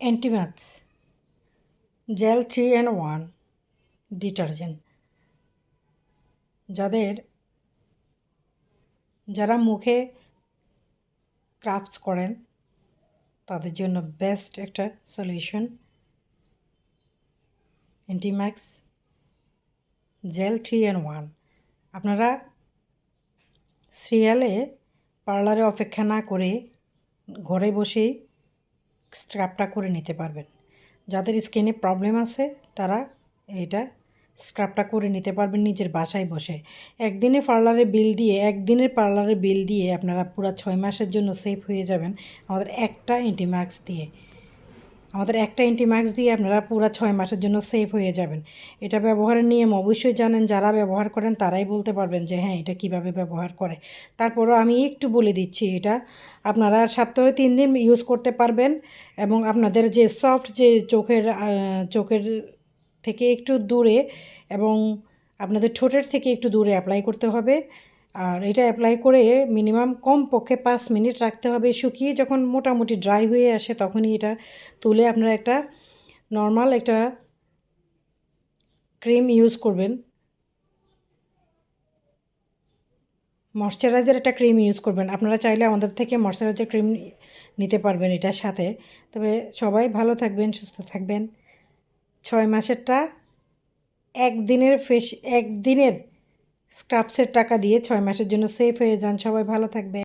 অ্যান্টিম্যাক্স jail 3-in-1 detergent. যারা মুখে crafts করেন তাদের জন্য বেস্ট একটা সলিউশন অ্যান্টিম্যাক্স জেল 3-in-1। আপনারা সিরিয়ালে পার্লারে অপেক্ষা না করে ঘরে বসেই স্ক্রাবটা করে নিতে পারবেন। যাদের স্কিনে প্রবলেম আছে তারা এটা স্ক্রাবটা করে নিতে পারবেন নিজের বাসায় বসে। একদিনের পার্লারে বিল দিয়ে আপনারা পুরো 6 মাসের জন্য সেফ হয়ে যাবেন আমাদের একটা অ্যান্টিম্যাক্স দিয়ে আপনারা পুরো 6 মাসের জন্য সেফ হয়ে যাবেন। এটা ব্যবহারের নিয়ম অবশ্যই জানেন, যারা ব্যবহার করেন তারাই বলতে পারবেন যে হ্যাঁ এটা কিভাবে ব্যবহার করে। তারপরও আমি একটু বলে দিচ্ছি, এটা আপনারা সপ্তাহে 3 দিন ইউজ করতে পারবেন এবং আপনাদের যে সফট যে চোখের থেকে একটু দূরে এবং আপনাদের ঠোঁটের থেকে একটু দূরে অ্যাপ্লাই করতে হবে। আর এটা অ্যাপ্লাই করে মিনিমাম কমপক্ষে 5 মিনিট রাখতে হবে। শুকিয়ে যখন মোটামুটি ড্রাই হয়ে আসে তখনই এটা তুলে আপনারা একটা নর্মাল একটা ক্রিম ইউজ করবেন, ময়শ্চারাইজার একটা ক্রিম ইউজ করবেন। আপনারা চাইলে আমাদের থেকে ময়শ্চারাইজার ক্রিম নিতে পারবেন এটার সাথে। তবে সবাই ভালো থাকবেন, সুস্থ থাকবেন। 6 মাসেরটা একদিনের স্ক্রাবসের টাকা দিয়ে 6 মাসের জন্য সেফ হয়ে যান। সবাই ভালো থাকবেন।